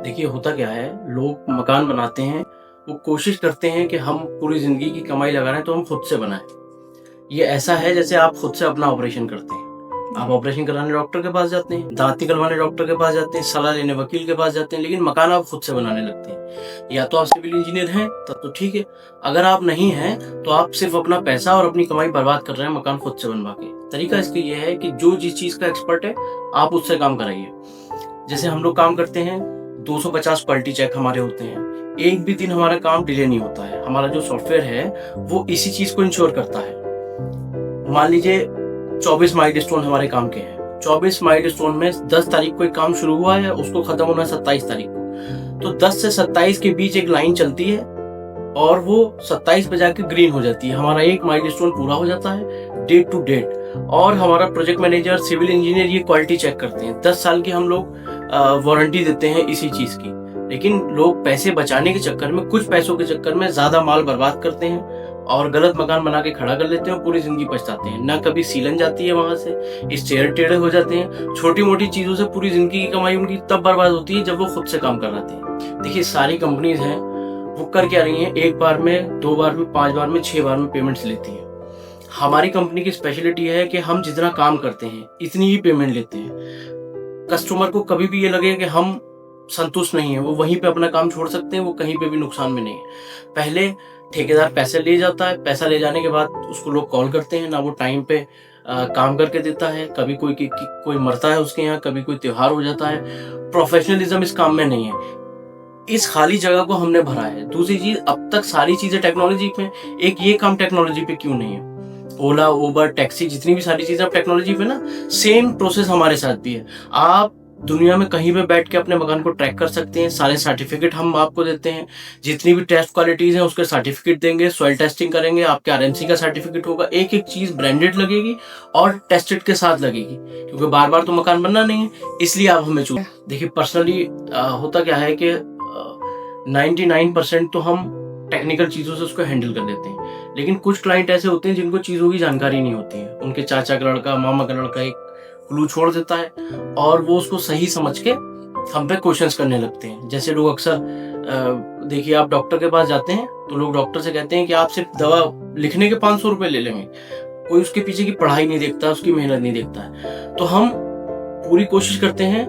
देखिए होता क्या है, लोग मकान बनाते हैं, वो कोशिश करते हैं कि हम पूरी ज़िंदगी की कमाई लगा रहे हैं तो हम खुद से बनाएँ। ये ऐसा है जैसे आप खुद से अपना ऑपरेशन करते हैं। आप ऑपरेशन कराने डॉक्टर के पास जाते हैं, दाँत निकलवाने डॉक्टर के पास जाते हैं, सलाह लेने वकील के पास जाते हैं, लेकिन मकान आप खुद से बनाने लगते हैं। या तो आप सिविल इंजीनियर हैं, तब तो ठीक है। अगर आप नहीं हैं, तो आप सिर्फ़ अपना पैसा और अपनी कमाई बर्बाद कर रहे हैं मकान खुद से बनवा के। तरीका इसका ये है कि जो जिस चीज़ का एक्सपर्ट है, आप उससे काम कराइए। जैसे हम लोग काम करते हैं, 250 क्वालिटी चेक हमारे होते हैं। एक भी दिन हमारा काम डिले नहीं होता है। हमारा जो सॉफ्टवेयर है, वो इसी चीज़ को इंश्योर करता है। मान लीजिए 24 माइलस्टोन हमारे काम के हैं। 24 माइलस्टोन में 10 तारीख को एक काम शुरू हुआ है, उसको खत्म होना है 27 तारीख को। तो 10 से 27 के बीच एक लाइन चलती है और वो 27 पे जाके ग्रीन हो जाती है। हमारा एक माइलस्टोन पूरा हो जाता है डेट टू डेट। और हमारा प्रोजेक्ट मैनेजर, सिविल इंजीनियर ये क्वालिटी चेक करते हैं। 10 साल की हम लोग वारंटी देते हैं इसी चीज की। लेकिन लोग पैसे बचाने के चक्कर में, कुछ पैसों के चक्कर में ज्यादा माल बर्बाद करते हैं और गलत मकान बना के खड़ा कर लेते हैं, पूरी जिंदगी पछताते हैं। ना कभी सीलन जाती है वहां से, स्टेयर टेढ़े हो जाते हैं। छोटी मोटी चीजों से पूरी जिंदगी की कमाई उनकी तब बर्बाद होती है जब वो खुद से काम कर रहे हैं। देखिए सारी कंपनीज हैं, वो कर क्या रही हैं, एक बार में, 2 बार में, 5 बार में, 6 बार में पेमेंट्स लेती है। हमारी कंपनी की स्पेशलिटी है कि हम जितना काम करते हैं इतनी ही पेमेंट लेते हैं। कस्टमर को कभी भी ये लगे कि हम संतुष्ट नहीं है, वो वहीं पे अपना काम छोड़ सकते हैं, वो कहीं पे भी नुकसान में नहीं है। पहले ठेकेदार पैसे ले जाता है, पैसा ले जाने के बाद उसको लोग कॉल करते हैं, ना वो टाइम पे काम करके देता है। कभी कोई मरता है उसके यहाँ, कभी कोई त्योहार हो जाता है। प्रोफेशनलिज्म इस काम में नहीं है। इस खाली जगह को हमने भरा है। दूसरी चीज, अब तक सारी चीजें टेक्नोलॉजी पे, एक ये काम टेक्नोलॉजी पे क्यों नहीं है? ओला, उबर, टैक्सी, जितनी भी सारी चीजें अब टेक्नोलॉजी पे ना, सेम प्रोसेस हमारे साथ भी है। आप दुनिया में कहीं पे बैठ के अपने मकान को ट्रैक कर सकते हैं। सारे सर्टिफिकेट हम आपको देते हैं। जितनी भी टेस्ट क्वालिटीज हैं उसके सर्टिफिकेट देंगे, सॉइल टेस्टिंग करेंगे, आपके आरएमसी का सर्टिफिकेट होगा। एक एक चीज ब्रांडेड लगेगी और टेस्टेड के साथ लगेगी, क्योंकि बार बार तो मकान बनना नहीं है, इसलिए आप हमें चूज। देखिए पर्सनली होता क्या है कि 99% तो हम टेक्निकल चीजों से उसको हैंडल कर लेते हैं। लेकिन कुछ क्लाइंट ऐसे होते हैं जिनको चीजों की जानकारी नहीं होती है। उनके चाचा का लड़का, मामा का लड़का एक क्लू छोड़ देता है और वो उसको सही समझ के हम पे क्वेश्चंस करने लगते हैं। जैसे लोग अक्सर देखिए, आप डॉक्टर के पास जाते हैं तो लोग डॉक्टर से कहते हैं कि आप सिर्फ दवा लिखने के 500 रुपए ले लेंगे। कोई उसके पीछे की पढ़ाई नहीं देखता, उसकी मेहनत नहीं देखता है। तो हम पूरी कोशिश करते हैं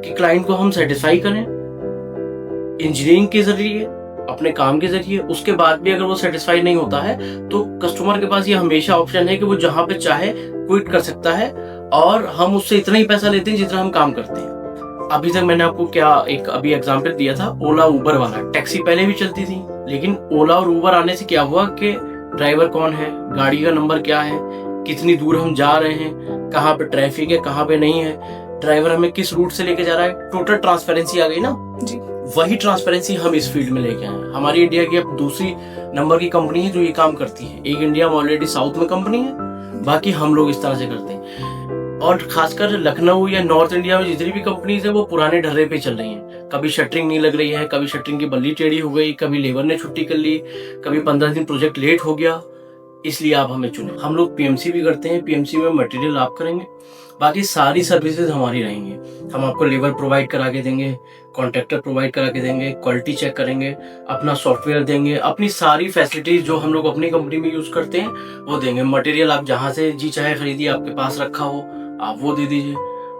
कि क्लाइंट को हम सेटिस्फाई करें इंजीनियरिंग के जरिए, अपने काम के जरिए। उसके बाद भी अगर वो सेटिस्फाई नहीं होता है तो कस्टमर के पास ये हमेशा ऑप्शन है कि वो जहां पे चाहे क्विट कर सकता है, और हम उससे इतना ही पैसा लेते हैं जितना हम काम करते हैं। अभी तक मैंने आपको एक अभी एग्जांपल दिया था, ओला उबर वाला। टैक्सी पहले भी चलती थी, लेकिन ओला और उबर आने से क्या हुआ कि ड्राइवर कौन है, गाड़ी का नंबर क्या है, कितनी दूर हम जा रहे हैं, कहाँ पे ट्रैफिक है, कहाँ पे नहीं है, ड्राइवर हमें किस रूट से लेके जा रहा है, टोटल ट्रांसपेरेंसी आ गई ना जी। वही ट्रांसपेरेंसी हम इस फील्ड में लेके आए। हमारी इंडिया की अब दूसरी नंबर की कंपनी है जो ये काम करती है। एक इंडिया में ऑलरेडी साउथ में कंपनी है, बाकी हम लोग इस तरह से करते हैं। और खासकर लखनऊ या नॉर्थ इंडिया में जितनी भी कंपनीज है वो पुराने ढर्रे पे चल रही हैं। कभी शटरिंग नहीं लग रही है, कभी शटरिंग की बल्ली टेढ़ी हो गई, कभी लेबर ने छुट्टी कर ली, कभी 15 दिन प्रोजेक्ट लेट हो गया। इसलिए आप हमें चुने। हम लोग पीएमसी भी करते हैं, पीएमसी में मटेरियल आप करेंगे, बाकी सारी सर्विसेज हमारी रहेंगी। हम आपको लेबर प्रोवाइड करा के देंगे, कॉन्ट्रैक्टर प्रोवाइड करा के देंगे, क्वालिटी चेक करेंगे, अपना सॉफ्टवेयर देंगे, अपनी सारी फैसिलिटीज जो हम लोग अपनी कंपनी में यूज करते हैं वो देंगे। मटेरियल आप जहां से जी चाहे खरीदिए, आपके पास रखा हो आप वो दे दीजिए,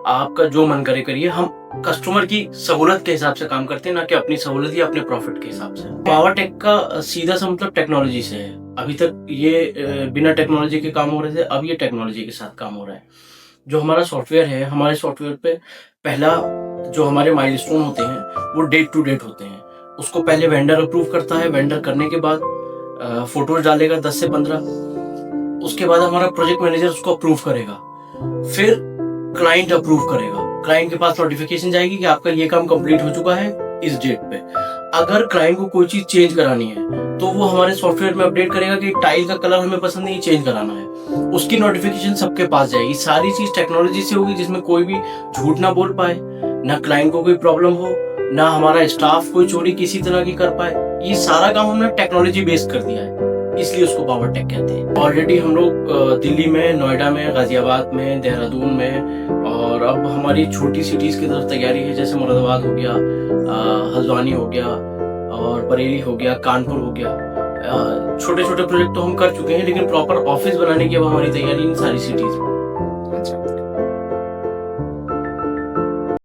आपका जो मन करे करिए। हम कस्टमर की सहूलत के हिसाब से काम करते हैं, ना कि अपनी सहूलत या अपने प्रॉफिट के हिसाब से। पावर टेक का सीधा सा मतलब टेक्नोलॉजी से है। अभी तक ये बिना टेक्नोलॉजी के काम हो रहे थे, अब ये टेक्नोलॉजी के साथ काम हो रहा है। जो हमारा सॉफ्टवेयर है, हमारे सॉफ्टवेयर पे पहला जो हमारे माइलस्टोन होते हैं वो डेट टू डेट होते हैं। उसको पहले वेंडर अप्रूव करता है, वेंडर करने के बाद फोटोज डालेगा 10 से 15। उसके बाद हमारा प्रोजेक्ट मैनेजर उसको अप्रूव करेगा, फिर क्लाइंट अप्रूव करेगा। क्लाइंट के पास नोटिफिकेशन जाएगी कि आपका ये काम कंप्लीट हो चुका है इस डेट पे। अगर क्लाइंट को कोई चीज चेंज करानी है तो वो हमारे सॉफ्टवेयर में अपडेट करेगा कि टाइल का कलर हमें पसंद नहीं, चेंज कराना है। उसकी नोटिफिकेशन सबके पास जाएगी। सारी चीज टेक्नोलॉजी से होगी, जिसमें कोई भी झूठ ना बोल पाए, ना क्लाइंट को कोई प्रॉब्लम हो, ना हमारा स्टाफ कोई चोरी किसी तरह की कर पाए। ये सारा काम हमने टेक्नोलॉजी बेस्ड कर दिया है, इसलिए उसको पावर टेक कहते हैं। ऑलरेडी हम लोग दिल्ली में, नोएडा में, गाजियाबाद में, देहरादून में, और अब हमारी छोटी सिटीज की तरफ तैयारी है, जैसे मुरादाबाद हो गया, हल्द्वानी हो गया और बरेली हो गया, कानपुर हो गया। छोटे छोटे प्रोजेक्ट तो हम कर चुके हैं, लेकिन प्रॉपर ऑफिस बनाने की अब हमारी तैयारी इन सारी सिटीज में। अच्छा,